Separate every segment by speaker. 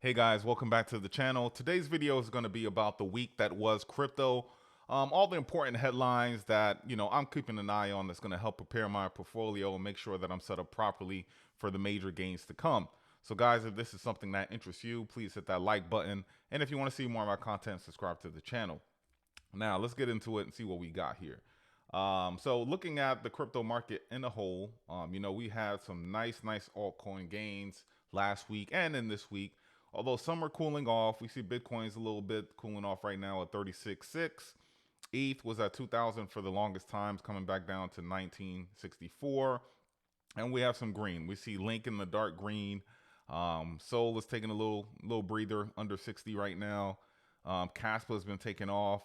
Speaker 1: Hey guys, welcome back to the channel. Today's video is going to be about the week that was crypto. All the important headlines that, I'm keeping an eye on that's going to help prepare my portfolio and make sure that I'm set up properly for the major gains to come. So guys, if this is something that interests you, please hit that like button. And if you want to see more of my content, subscribe to the channel. Now let's get into it and see what we got here. So looking at the crypto market in a whole, we had some nice altcoin gains last week and in this week. Although some are cooling off, we see Bitcoin's a little bit cooling off right now at 36.6. ETH was at 2,000 for the longest times, coming back down to 1964. And we have some green. We see Link in the dark green. Sol is taking a little breather under 60 right now. Caspa has been taking off.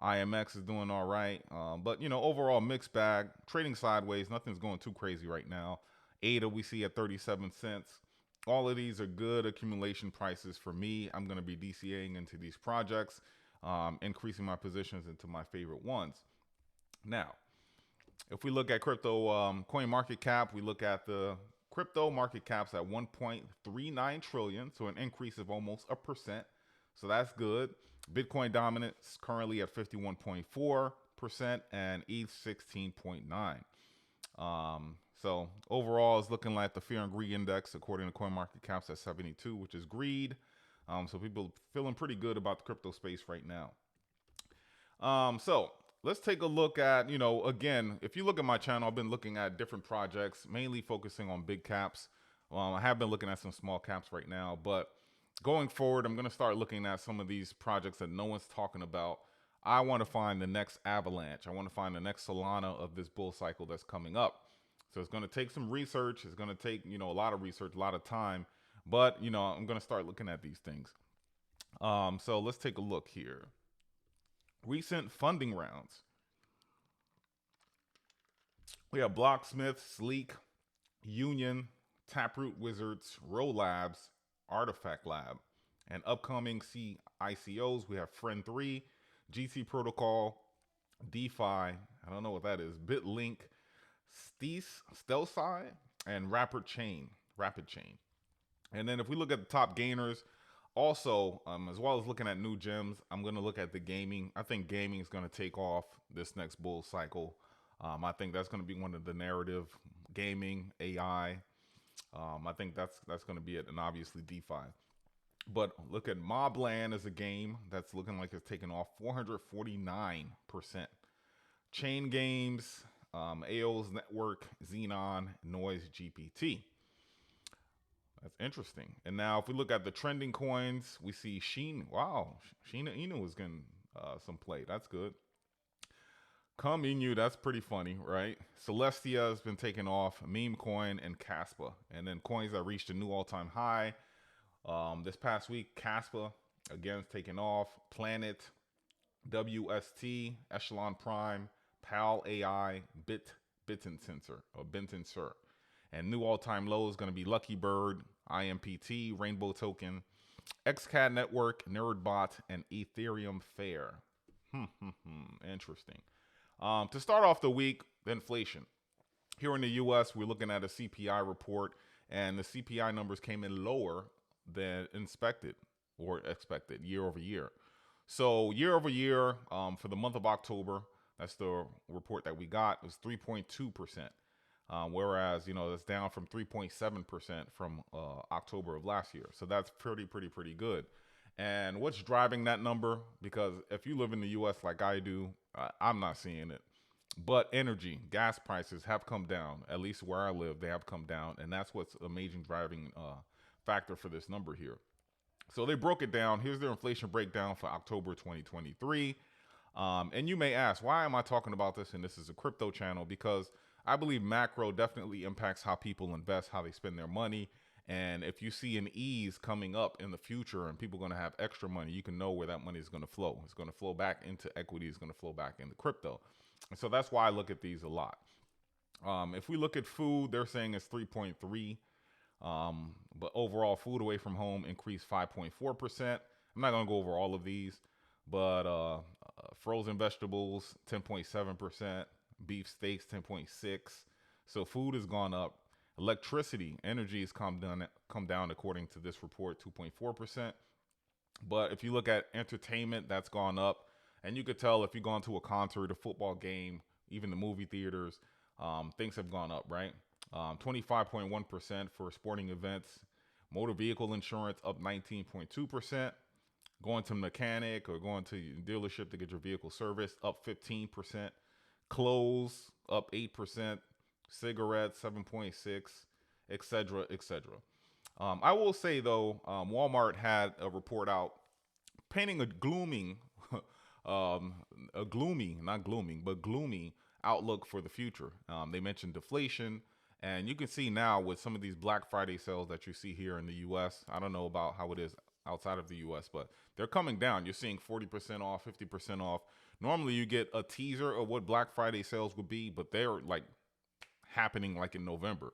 Speaker 1: IMX is doing all right. But, overall mixed bag. Trading sideways. Nothing's going too crazy right now. ADA we see at 37 cents. All of these are good accumulation prices for me. I'm going to be DCAing into these projects, increasing my positions into my favorite ones. Now, if we look at crypto coin market cap, we look at the crypto market caps at 1.39 trillion, so an increase of almost 1%. So that's good. Bitcoin dominance currently at 51.4% and ETH 16.9. So overall, it's looking like the fear and greed index, according to CoinMarketCap's at 72, which is greed. So people feeling pretty good about the crypto space right now. So let's take a look at, again, if you look at my channel, I've been looking at different projects, mainly focusing on big caps. I have been looking at some small caps right now, but going forward, I'm going to start looking at some of these projects that no one's talking about. I want to find the next avalanche. I want to find the next Solana of this bull cycle that's coming up. So it's going to take some research. It's going to take, a lot of research, a lot of time. But, I'm going to start looking at these things. So let's take a look here. Recent funding rounds. We have Blocksmith, Sleek, Union, Taproot Wizards, Row Labs, Artifact Lab. And upcoming CICOs, we have Friend3, GT Protocol, DeFi, I don't know what that is, BitLink, Stelsi, and Rapid Chain. And then if we look at the top gainers, also, as well as looking at new gems, I'm going to look at the gaming. I think gaming is going to take off this next bull cycle. I think that's going to be one of the narrative, gaming, AI. I think that's going to be it, and obviously DeFi. But look at Mobland as a game that's looking like it's taking off 449%. Chain Games, AO's Network, Xenon, Noise GPT. That's interesting. And now if we look at the trending coins, we see Sheen. Wow, Sheena Inu is getting some play. That's good. Come Inu, that's pretty funny, right? Celestia has been taking off, Meme Coin, and Caspa. And then coins that reached a new all-time high. This past week, Caspa, again, is taking off. Planet, WST, Echelon Prime, PAL AI, Benton Sensor. And new all-time low is going to be Lucky Bird, IMPT, Rainbow Token, XCAD Network, NerdBot, and Ethereum Fair. Interesting. To start off the week, inflation. Here in the U.S., we're looking at a CPI report, and the CPI numbers came in lower than expected year over year. So year over year, for the month of October, that's the report that we got, it was 3.2%. Whereas, that's down from 3.7% from October of last year. So that's pretty good. And what's driving that number? Because if you live in the U.S. like I do, I'm not seeing it. But energy, gas prices have come down. At least where I live, they have come down. And that's what's a major driving factor for this number here. So they broke it down. Here's their inflation breakdown for October 2023. And you may ask, why am I talking about this? And this is a crypto channel, because I believe macro definitely impacts how people invest, how they spend their money. And if you see an ease coming up in the future and people are going to have extra money, you can know where that money is going to flow. It's going to flow back into equity. It's going to flow back into crypto. And so that's why I look at these a lot. If we look at food, they're saying it's 3.3. But overall, food away from home increased 5.4%. I'm not going to go over all of these, but frozen vegetables, 10.7%. Beef steaks, 10.6%. So food has gone up. Electricity, energy has come come down according to this report, 2.4%. But if you look at entertainment, that's gone up. And you could tell if you go into a concert, a football game, even the movie theaters, things have gone up, right? 25.1% for sporting events. Motor vehicle insurance up 19.2%. Going to mechanic or going to dealership to get your vehicle serviced up 15%. Clothes up 8%. Cigarettes 7.6, etc., etc. I will say though, Walmart had a report out painting a gloomy, not glooming, but gloomy outlook for the future. They mentioned deflation, and you can see now with some of these Black Friday sales that you see here in the U.S. I don't know about how it is outside of the U.S., but they're coming down. You're seeing 40% off, 50% off. Normally, you get a teaser of what Black Friday sales would be, but they're like happening like in November.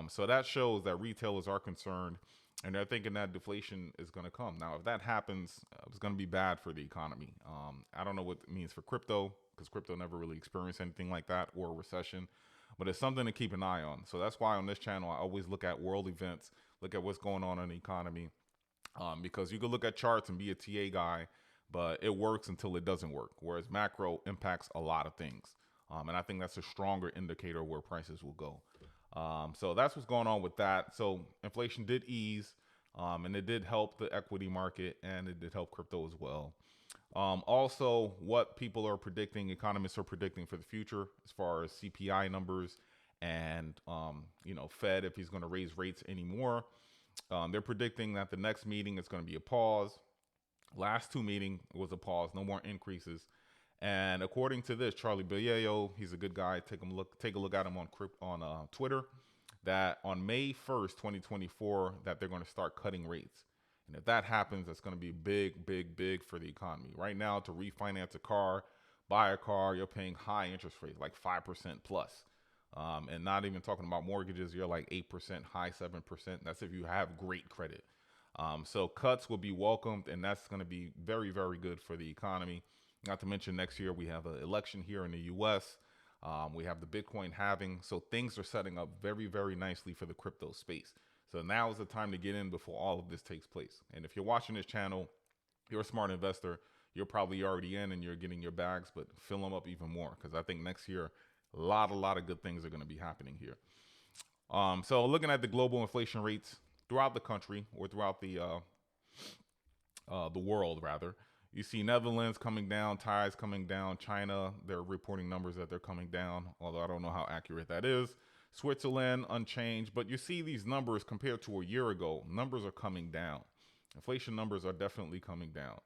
Speaker 1: So that shows that retailers are concerned and they're thinking that deflation is going to come. Now, if that happens, it's going to be bad for the economy. I don't know what it means for crypto because crypto never really experienced anything like that or a recession, but it's something to keep an eye on. So that's why on this channel, I always look at world events, look at what's going on in the economy, because you can look at charts and be a TA guy, but it works until it doesn't work, whereas macro impacts a lot of things. And I think that's a stronger indicator where prices will go. So that's what's going on with that. So inflation did ease, and it did help the equity market, and it did help crypto as well. Also, what people are predicting, economists are predicting for the future as far as CPI numbers and, Fed, if he's going to raise rates anymore. They're predicting that the next meeting is going to be a pause. Last two meetings was a pause, no more increases. And according to this, Charlie Billiero, he's a good guy. Take a look at him on Twitter. That on May 1st, 2024, that they're going to start cutting rates. And if that happens, that's going to be big, big, big for the economy. Right now, to refinance a car, buy a car, you're paying high interest rates, like 5% plus. And not even talking about mortgages, you're like 8%, high 7%. That's if you have great credit. So cuts will be welcomed, and that's going to be very, very good for the economy. Not to mention next year we have an election here in the U.S. We have the Bitcoin halving. So things are setting up very, very nicely for the crypto space. So now is the time to get in before all of this takes place. And if you're watching this channel, you're a smart investor, you're probably already in and you're getting your bags, but fill them up even more because I think next year a lot of good things are going to be happening here. So looking at the global inflation rates throughout the country or throughout the world rather, you see Netherlands coming down, Thais coming down, China, they're reporting numbers that they're coming down, although I don't know how accurate that is. Switzerland, unchanged, but you see these numbers compared to a year ago, numbers are coming down. Inflation numbers are definitely coming down.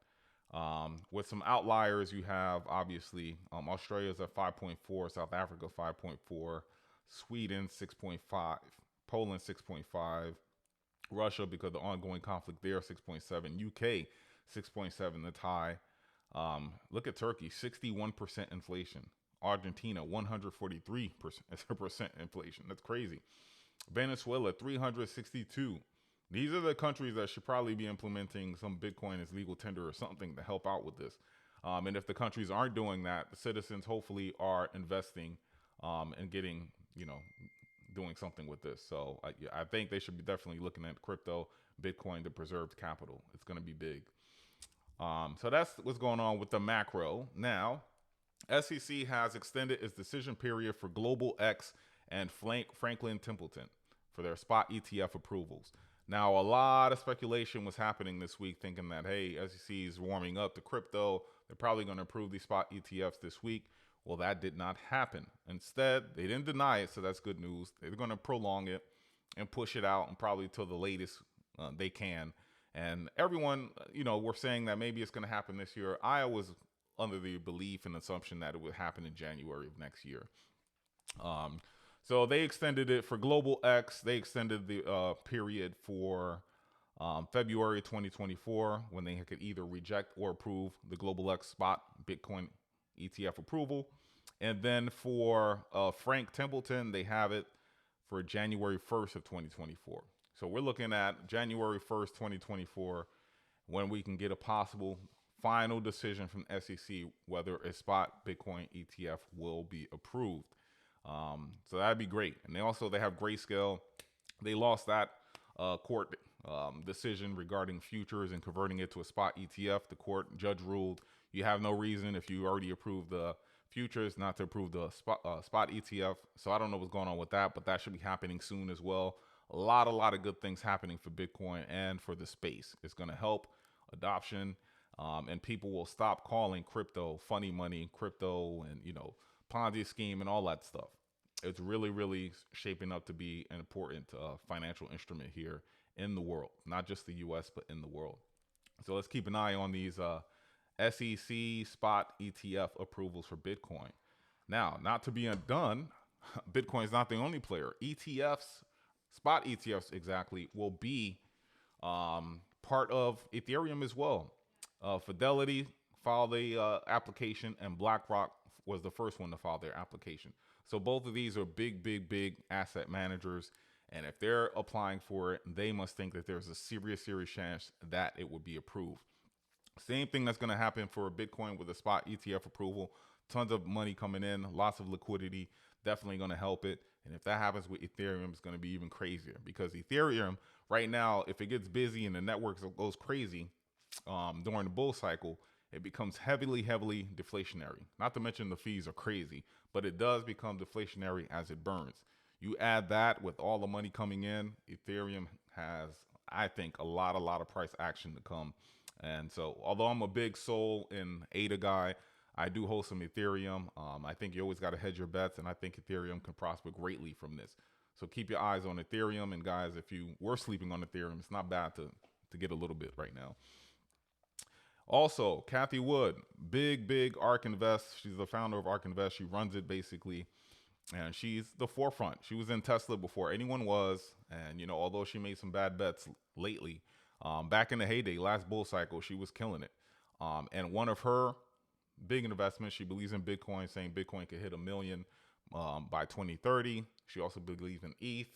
Speaker 1: With some outliers, you have obviously Australia's at 5.4, South Africa 5.4, Sweden 6.5, Poland 6.5, Russia, because of the ongoing conflict there, 6.7, UK 6.7, that's high. Look at Turkey, 61% inflation. Argentina, 143% inflation. That's crazy. Venezuela, 362. These are the countries that should probably be implementing some Bitcoin as legal tender or something to help out with this. And if the countries aren't doing that, the citizens hopefully are investing and getting, doing something with this. So I think they should be definitely looking at crypto, Bitcoin, the preserved capital. It's going to be big. So that's what's going on with the macro. Now, SEC has extended its decision period for Global X and Franklin Templeton for their spot ETF approvals. Now, a lot of speculation was happening this week thinking that, hey, SEC is warming up the crypto. They're probably going to approve these spot ETFs this week. Well, that did not happen. Instead, they didn't deny it, so that's good news. They're going to prolong it and push it out and probably till the latest they can. And everyone, we're saying that maybe it's going to happen this year. I was under the belief and assumption that it would happen in January of next year. So they extended it for Global X. They extended the period for February 2024 when they could either reject or approve the Global X spot Bitcoin ETF approval. And then for Frank Templeton, they have it for January 1st of 2024. So we're looking at January 1st, 2024, when we can get a possible final decision from SEC whether a spot Bitcoin ETF will be approved. So that'd be great. And they have Grayscale. They lost that court decision regarding futures and converting it to a spot ETF. The court judge ruled you have no reason, if you already approved the futures, not to approve the spot ETF. So I don't know what's going on with that, but that should be happening soon as well. A lot of good things happening for Bitcoin and for the space. It's going to help adoption, and people will stop calling crypto funny money, crypto, and Ponzi scheme and all that stuff. It's really shaping up to be an important financial instrument here in the world, not just the U.S. but in the world. So let's keep an eye on these SEC spot ETF approvals for Bitcoin. Now, not to be undone, Bitcoin is not the only player. ETFs, spot ETFs exactly, will be part of Ethereum as well. Fidelity filed a application, and BlackRock was the first one to file their application. So both of these are big asset managers, and if they're applying for it, they must think that there's a serious chance that it would be approved. Same thing that's going to happen for Bitcoin with a spot ETF approval. Tons of money coming in, lots of liquidity, definitely going to help it. And if that happens with Ethereum, it's going to be even crazier, because Ethereum right now, if it gets busy and the network goes crazy during the bull cycle, it becomes heavily deflationary. Not to mention the fees are crazy, but it does become deflationary as it burns. You add that with all the money coming in, Ethereum has, I think, a lot of price action to come. And so, although I'm a big Sol and ADA guy, I do hold some Ethereum. I think you always got to hedge your bets, and I think Ethereum can prosper greatly from this. So keep your eyes on Ethereum. And guys, if you were sleeping on Ethereum, it's not bad to get a little bit right now. Also, Cathy Wood, big ARK Invest. She's the founder of ARK Invest. She runs it basically, and she's the forefront. She was in Tesla before anyone was, and although she made some bad bets lately, back in the heyday, last bull cycle, she was killing it. And one of her big investments, she believes in Bitcoin, saying Bitcoin could hit 1 million by 2030. She also believes in ETH,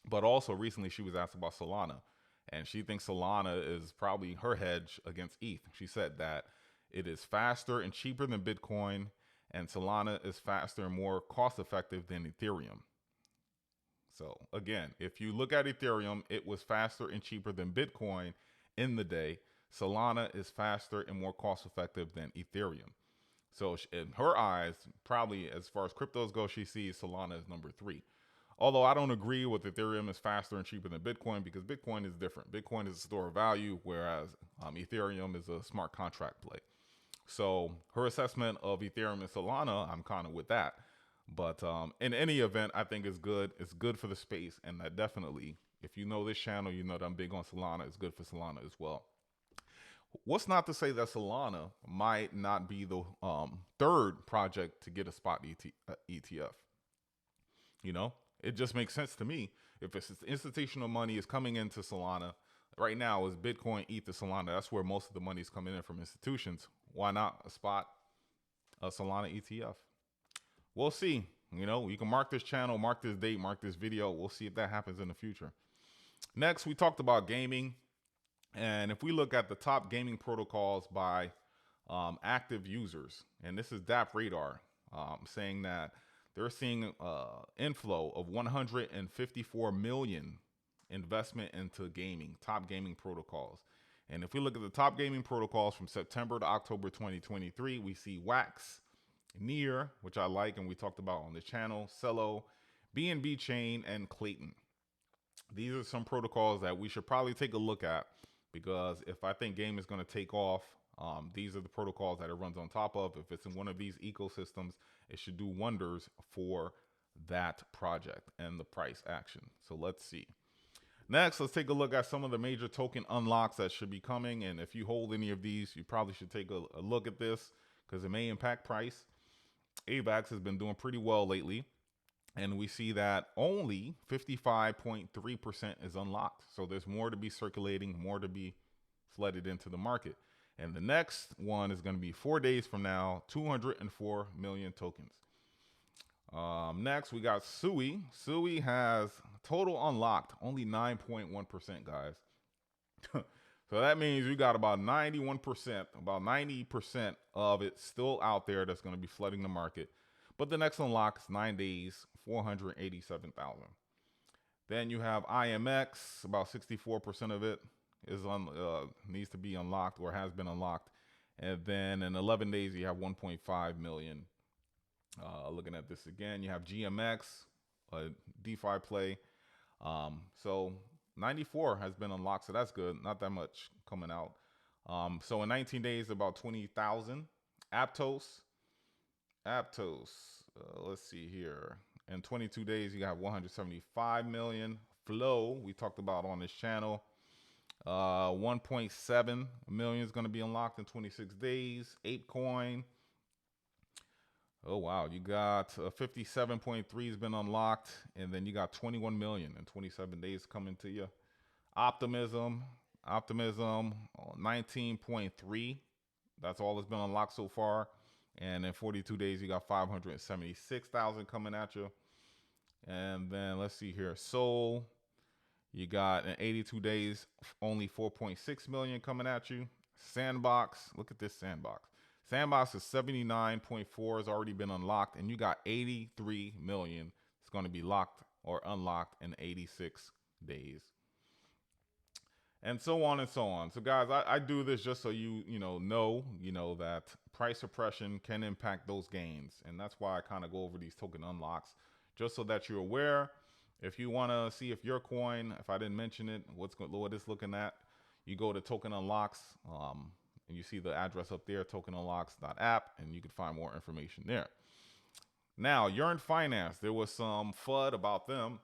Speaker 1: but also recently she was asked about Solana, and she thinks Solana is probably her hedge against ETH. She said that it is faster and cheaper than Bitcoin, and Solana is faster and more cost effective than Ethereum. So again, if you look at Ethereum, it was faster and cheaper than Bitcoin in the day. Solana is faster and more cost effective than Ethereum. So in her eyes, probably as far as cryptos go, she sees Solana as number 3. Although I don't agree with Ethereum is faster and cheaper than Bitcoin, because Bitcoin is different. Bitcoin is a store of value, whereas Ethereum is a smart contract play. So her assessment of Ethereum and Solana, I'm kind of with that. But in any event, I think it's good. It's good for the space, and that definitely, if you know this channel, you know that I'm big on Solana. It's good for Solana as well. What's not to say that Solana might not be the third project to get a spot ETF? It just makes sense to me. If it's institutional money is coming into Solana, right now is Bitcoin, ETH, Solana. That's where most of the money is coming in from institutions. Why not a Solana ETF? We'll see. You can mark this channel, mark this date, mark this video. We'll see if that happens in the future. Next, we talked about gaming. And if we look at the top gaming protocols by active users, and this is DApp Radar saying that they're seeing inflow of 154 million investment into gaming, top gaming protocols. And if we look at the top gaming protocols from September to October 2023, we see Wax, Near, which I like and we talked about on the channel, Celo, BNB Chain, and Clayton. These are some protocols that we should probably take a look at, because if I think game is going to take off, these are the protocols that it runs on top of. If it's in one of these ecosystems, it should do wonders for that project and the price action. So let's see. Next, let's take a look at some of the major token unlocks that should be coming. And if you hold any of these, you probably should take a look at this, because it may impact price. AVAX has been doing pretty well lately, and we see that only 55.3% is unlocked. So there's more to be circulating, more to be flooded into the market. And the next one is going to be 4 days from now, 204 million tokens. Next, we got Sui. Sui has total unlocked, only 9.1%, guys. So that means you got about 91%, about 90% of it still out there that's going to be flooding the market. But the next unlock is 9 days, 487,000. Then you have IMX, about 64% of it is needs to be unlocked or has been unlocked. And then in 11 days, you have 1.5 million. Looking at this again, you have GMX, a DeFi play. So 94 has been unlocked, so that's good. Not that much coming out. So in 19 days, about 20,000. Aptos, let's see here. In 22 days, you got 175 million. Flow, we talked about on this channel. 1.7 million is going to be unlocked in 26 days. ApeCoin. Oh, wow. You got 57.3 has been unlocked. And then you got 21 million in 27 days coming to you. Optimism, 19.3. That's all that's been unlocked so far. And in 42 days, you got 576,000 coming at you. And then let's see here. Soul, you got in 82 days, only 4.6 million coming at you. Sandbox, look at this Sandbox. Sandbox is 79.4 has already been unlocked, and you got 83 million. It's going to be locked or unlocked in 86 days. And so on and so on. So guys, I do this just so you know that price suppression can impact those gains. And that's why I kind of go over these token unlocks, just so that you're aware. If you want to see if your coin, if I didn't mention it, what it's looking at, you go to token unlocks, and you see the address up there, tokenunlocks.app, and you can find more information there. Now, Yearn Finance, there was some FUD about them.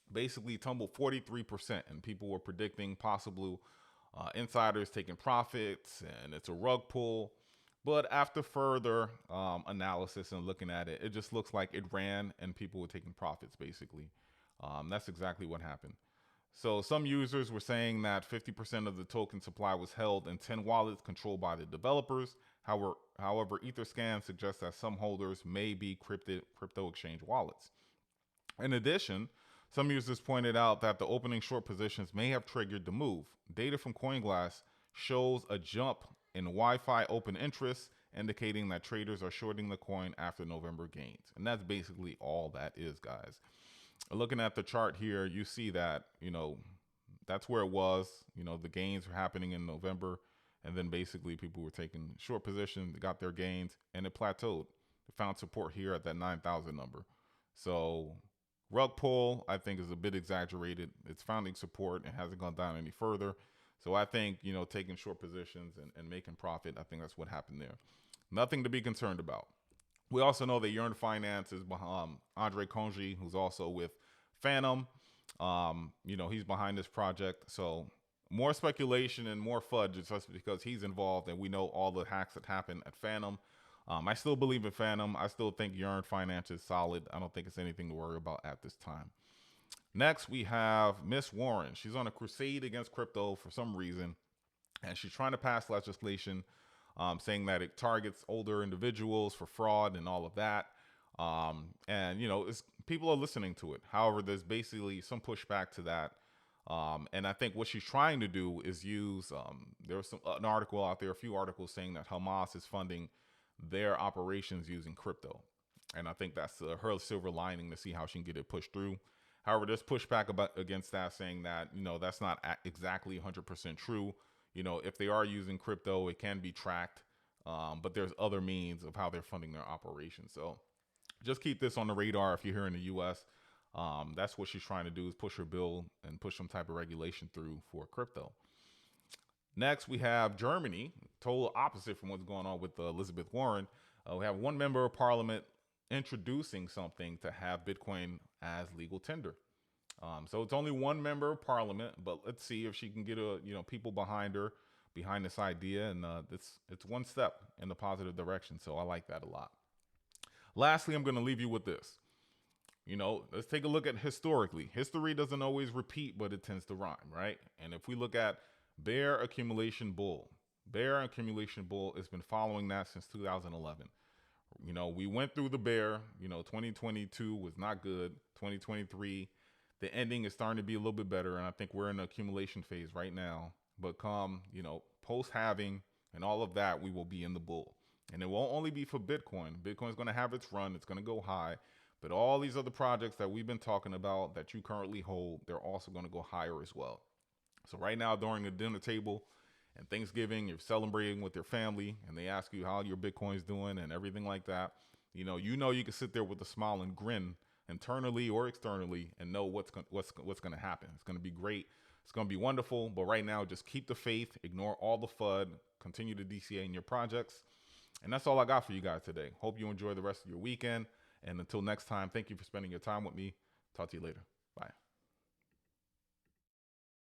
Speaker 1: Basically tumbled 43%, and people were predicting possible insiders taking profits, and it's a rug pull. But after further analysis and looking at it, it just looks like it ran and people were taking profits, basically. That's exactly what happened. So some users were saying that 50% of the token supply was held in 10 wallets controlled by the developers. However, Etherscan suggests that some holders may be crypto exchange wallets. In addition, some users pointed out that the opening short positions may have triggered the move. Data from CoinGlass shows a jump in Wi-Fi open interest, indicating that traders are shorting the coin after November gains. And that's basically all that is, guys. Looking at the chart here, you see that, that's where it was. The gains were happening in November, and then basically people were taking short positions, they got their gains, and it plateaued. It found support here at that 9,000 number. So rug pull, I think, is a bit exaggerated. It's finding support. It hasn't gone down any further. So I think, taking short positions and making profit, I think that's what happened there. Nothing to be concerned about. We also know that Yearn Finance is behind Andre Konji, who's also with Phantom. He's behind this project. So more speculation and more FUD just because he's involved, and we know all the hacks that happen at Phantom. I still believe in Phantom. I still think Yearn Finance is solid. I don't think it's anything to worry about at this time. Next, we have Miss Warren. She's on a crusade against crypto for some reason, and she's trying to pass legislation saying that it targets older individuals for fraud and all of that. People are listening to it. However, there's basically some pushback to that. And I think what she's trying to do is use, there was an article out there, a few articles saying that Hamas is funding their operations using crypto. And I think that's her silver lining to see how she can get it pushed through. However, there's pushback against that, saying that, that's not exactly 100% true. If they are using crypto, it can be tracked. But there's other means of how they're funding their operations. So just keep this on the radar if you're here in the U.S. That's what she's trying to do, is push her bill and push some type of regulation through for crypto. Next, we have Germany, total opposite from what's going on with Elizabeth Warren. We have one member of parliament introducing something to have Bitcoin as legal tender. So it's only one member of parliament, but let's see if she can get people behind her, behind this idea, and it's one step in the positive direction. So I like that a lot. Lastly, I'm going to leave you with this. Let's take a look at historically. History doesn't always repeat, but it tends to rhyme, right? And if we look at bear accumulation bull has been following that since 2011. We went through the bear. 2022 was not good. 2023, the ending is starting to be a little bit better, and I think we're in an accumulation phase right now. But come, post halving and all of that, we will be in the bull. And it won't only be for Bitcoin. Bitcoin's going to have its run. It's going to go high. But all these other projects that we've been talking about that you currently hold, they're also going to go higher as well. So right now during the dinner table and Thanksgiving, you're celebrating with your family and they ask you how your Bitcoin's doing and everything like that. You can sit there with a smile and grin internally or externally and know what's going to happen. It's going to be great. It's going to be wonderful. But right now, just keep the faith, ignore all the FUD, continue to DCA in your projects. And that's all I got for you guys today. Hope you enjoy the rest of your weekend. And until next time, thank you for spending your time with me. Talk to you later. Bye.